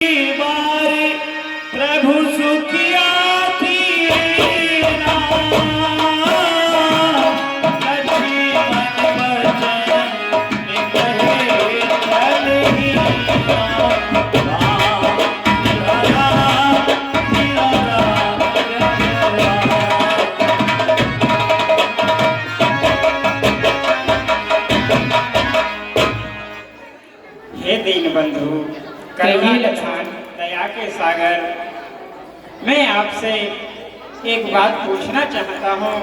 बार प्रभु सुखिया हे दीन बंधु करुणा लक्ष्मण दया के सागर, मैं आपसे एक बात पूछना चाहता हूँ।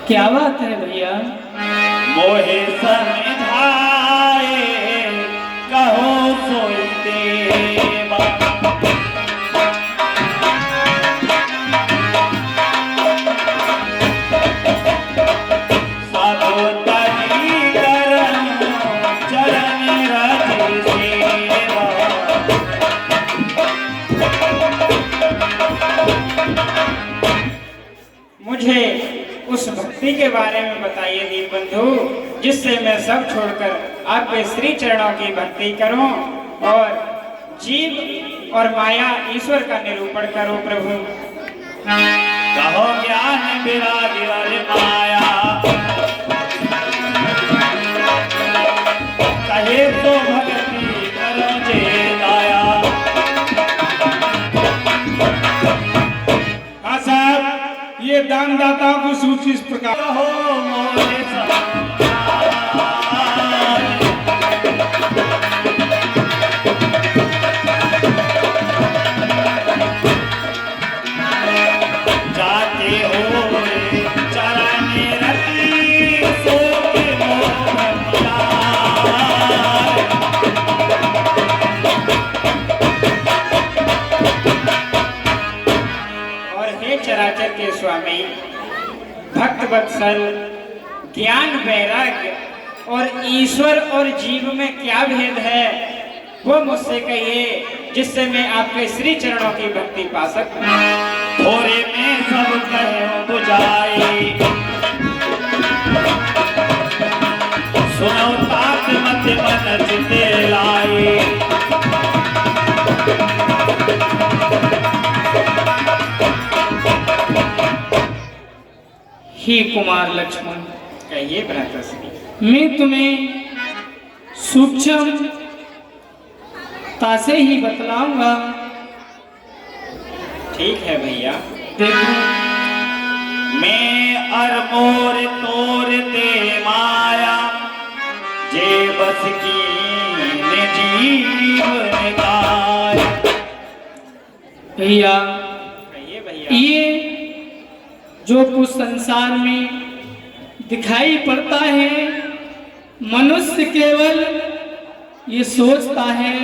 क्या बात है भैया? मोहे समझाए कहो सोई देवा, मुझे उस भक्ति के बारे में बताइए दीन बंधु, जिससे मैं सब छोड़कर आपके श्री चरणों की भक्ति करूं और जीव और माया ईश्वर का निरूपण करूं। प्रभु कहो ज्ञान विरागी वाले माया, कहे तो भक्ति करो जे दाया। हाँ साहब, ये दानदाताओं की सूची इस प्रकार हो मोरे जाते हो चराने रखी सो के और हे चराचर के स्वामी, भक्त वत्सल, ज्ञान वैराग्य और ईश्वर और जीव में क्या भेद है, वो मुझसे कहिए, जिससे मैं आपके श्री चरणों की भक्ति पा सकूं। थोड़े में सब कहो बुझाई, सुनो तात मत मन चिते लाई। हे कुमार लक्ष्मण, कहिए भ्राताश्री। मैं तुम्हें सूक्ष्म से ही बतलाऊंगा। ठीक है भैया। देखो, मैं अरमोर तोर दे माया, जे बस की ने जीवन गाय। भैया, कहिए भैया। ये जो कुछ संसार में दिखाई पड़ता है, मनुष्य केवल ये सोचता है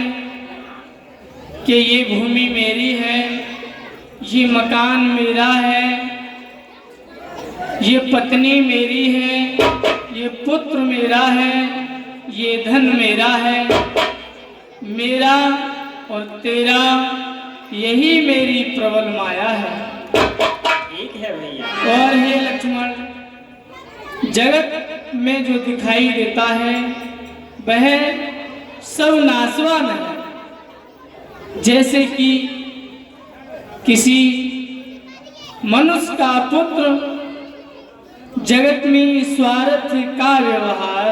कि ये भूमि मेरी है, ये मकान मेरा है, ये पत्नी मेरी है, ये पुत्र मेरा है, ये धन मेरा है, मेरा और तेरा यही मेरी प्रबल माया है। ठीक है भैया। और हे लक्ष्मण, जगत में जो दिखाई देता है वह सब नाशवान है। जैसे कि किसी मनुष्य का पुत्र जगत में स्वार्थ का व्यवहार,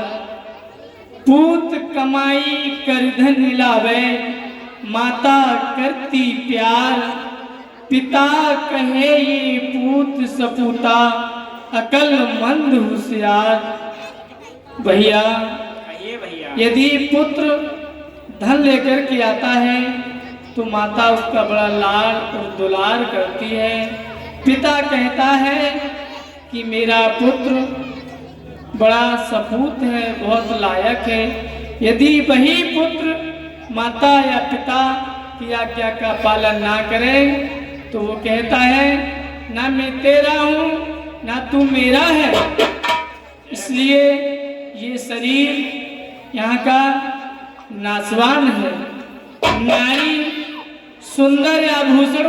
पूत कमाई कर धन लावे, माता करती प्यार, पिता कहे ये पूत सपूता, अकल मंद होशियार। भैया, कहिए भैया। यदि पुत्र धन लेकर के आता है तो माता उसका बड़ा लाड और दुलार करती है। पिता कहता है कि मेरा पुत्र बड़ा सपूत है, बहुत लायक है। यदि वही पुत्र माता या पिता की आज्ञा का पालन ना करे तो वो कहता है ना मैं तेरा हूँ ना तू मेरा है। इसलिए ये शरीर यहाँ का नाशवान है। नारी सुंदर आभूषण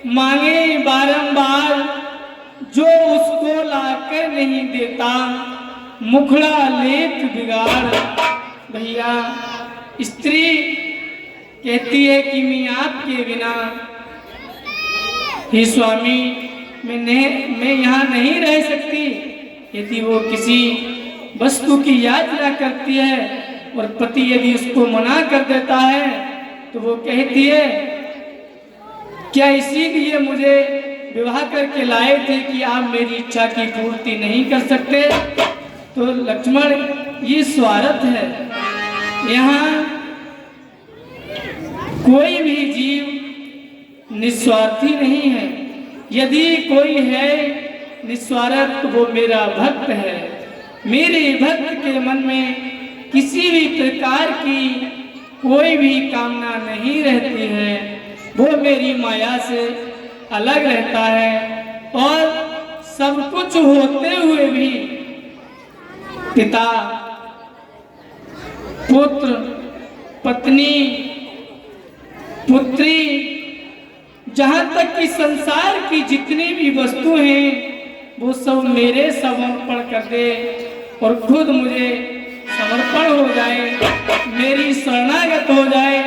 मांगे बारंबार, जो उसको लाकर नहीं देता मुखड़ा लेत बिगाड़। भैया, स्त्री कहती है कि मैं आपके बिना ही स्वामी मैं यहाँ नहीं रह सकती। यदि वो किसी वस्तु की याचना करती है और पति यदि उसको मना कर देता है तो वो कहती है, क्या इसीलिए मुझे विवाह करके लाए थे कि आप मेरी इच्छा की पूर्ति नहीं कर सकते? तो लक्ष्मण, ये स्वार्थ है। यहाँ कोई भी जीव निस्वार्थी नहीं है। यदि कोई है निस्वार्थ तो वो मेरा भक्त है। मेरे भक्त के मन में किसी भी प्रकार की कोई भी कामना नहीं रहती है। वो मेरी माया से अलग रहता है और सब कुछ होते हुए भी पिता, पुत्र, पत्नी, पुत्री, जहाँ तक कि संसार की जितनी भी वस्तु हैं वो सब मेरे समर्पण कर दे और खुद मुझे समर्पण हो जाए, मेरी शरणागत हो जाए,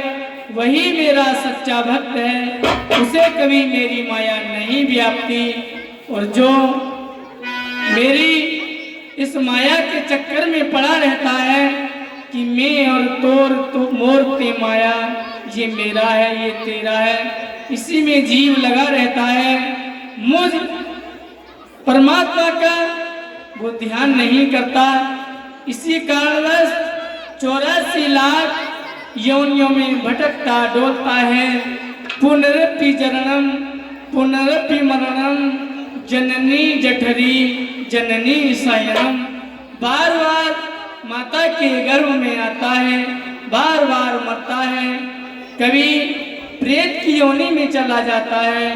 वही मेरा सच्चा भक्त है। उसे कभी मेरी माया नहीं व्यापती। और जो मेरी इस माया के चक्कर में पड़ा रहता है कि मैं और तोर तो मोर ते माया, ये मेरा है, ये तेरा है, इसी में जीव लगा रहता है। मुझ परमात्मा का वो ध्यान नहीं करता। इसी कारणवश 84 लाख योनियों में भटकता डोलता है। पुनरपि जननम पुनरपि मरणम जननी जठरी जननी शयनम। बार बार माता के गर्भ में आता है, बार बार मरता है। कभी प्रेत की योनि में चला जाता है,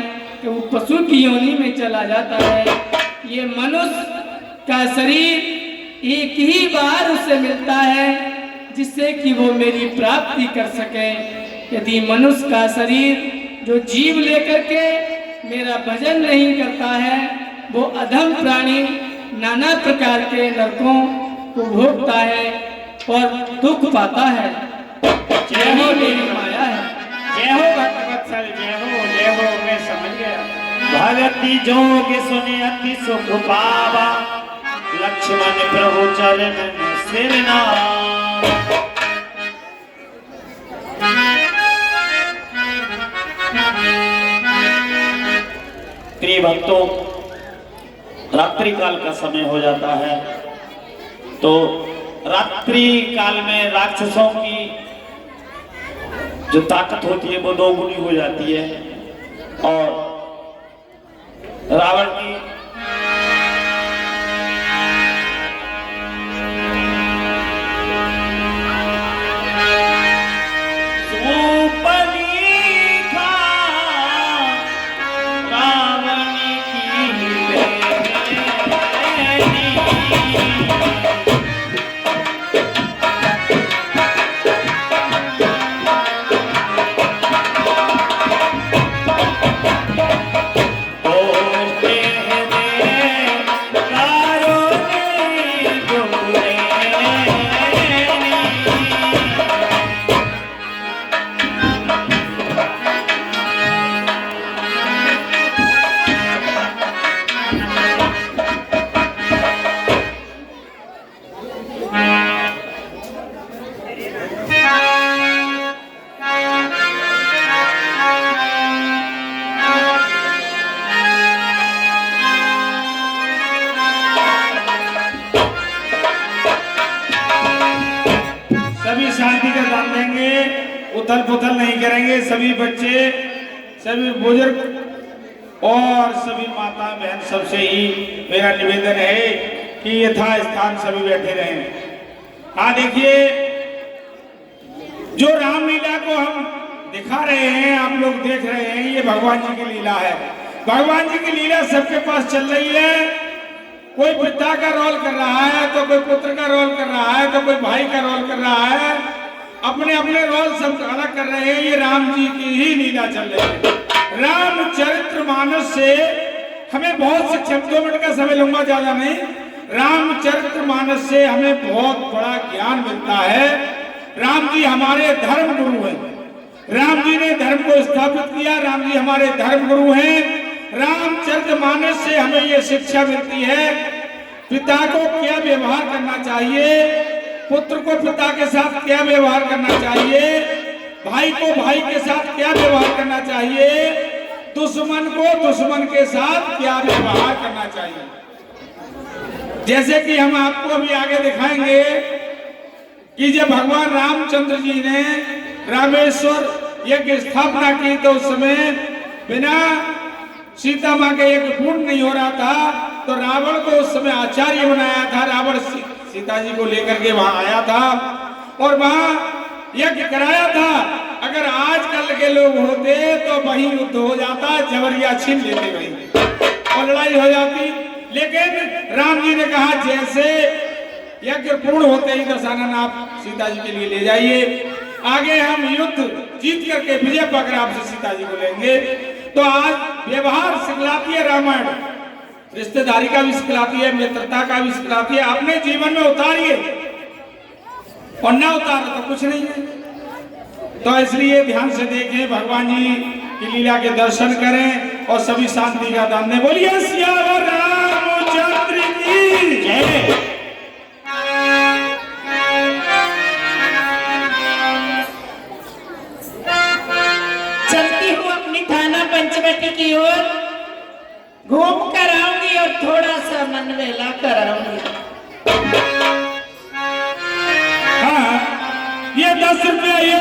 कभी पशु की योनि में चला जाता है। ये मनुष्य का शरीर एक ही बार उसे मिलता है जिससे कि वो मेरी प्राप्ति कर सके। यदि मनुष्य का शरीर जो जीव लेकर के मेरा भजन नहीं करता है वो अधम प्राणी नाना प्रकार के नरकों को भोगता है और दुख पाता है। जय हो मेरी माया है। जय हो भक्तवत्सल, जय हो, मैं समझ गया। भगति जोग सुने अति सुख पावा, लक्ष्मण प्रभु चरण में सिर नाम। प्रिय भक्तों, रात्रि काल का समय हो जाता है तो रात्रि काल में राक्षसों की जो ताकत होती है वो दोगुनी हो जाती है और रावण की शांति का दान देंगे, उथल पुथल नहीं करेंगे। सभी बच्चे, सभी बुजुर्ग और सभी माता बहन सबसे ही मेरा निवेदन है कि यथा स्थान सभी बैठे रहें। हाँ देखिए, जो रामलीला को हम दिखा रहे हैं, आप लोग देख रहे हैं, ये भगवान जी की लीला है। भगवान जी की लीला सबके पास चल रही है। कोई पिता का रोल कर रहा है तो कोई पुत्र का रोल कर रहा है तो कोई भाई का रोल कर रहा है। अपने अपने रोल सब अलग कर रहे हैं। ये राम जी की ही लीला चल रही है। रामचरितमानस से हमें बहुत से 2 मिनट का समय लूंगा, ज्यादा नहीं। रामचरितमानस से हमें बहुत बड़ा ज्ञान मिलता है। राम जी हमारे धर्म गुरु हैं। राम जी ने धर्म को स्थापित किया। राम जी हमारे धर्म गुरु हैं। रामचरितमानस से हमें ये शिक्षा मिलती है, पिता को क्या व्यवहार करना चाहिए, पुत्र को पिता के साथ क्या व्यवहार करना चाहिए, भाई को भाई के साथ क्या व्यवहार करना चाहिए, दुश्मन को दुश्मन के साथ क्या व्यवहार करना चाहिए। जैसे कि हम आपको अभी आगे दिखाएंगे कि जब भगवान रामचंद्र जी ने रामेश्वर यज्ञ स्थापना की तो उस समय बिना सीता माँ के यज्ञ पूर्ण नहीं हो रहा था, तो रावण को उस समय आचार्य बनाया था। रावण सीता जी को लेकर के वहां आया था और वहां यज्ञ कराया था। अगर आजकल के लोग होते तो वहीं युद्ध हो जाता, जबरिया छीन लेते वहीं और लड़ाई हो जाती। लेकिन राम जी ने कहा जैसे यज्ञ पूर्ण होते ही दशानन आप सीता जी के लिए ले जाइए, आगे हम युद्ध जीत करके विजय पाकर आपसे सीता जी को लेंगे। तो आज व्यवहार सिखलाती है रामायण, रिश्तेदारी का भी सिखलाती है, मित्रता का भी सिखलाती है। अपने जीवन में उतारिए और ना उतारो तो कुछ नहीं है। तो इसलिए ध्यान से देखें, भगवान जी की लीला के दर्शन करें और सभी शांति का दान दें। बोलिए सियावर रामचंद्र की जय। चलती हूँ अपनी थाना पंचवटी की ओर, घूम कर आऊंगी और थोड़ा सा मनवेला कराऊंगी। हाँ, ये 10 रुपया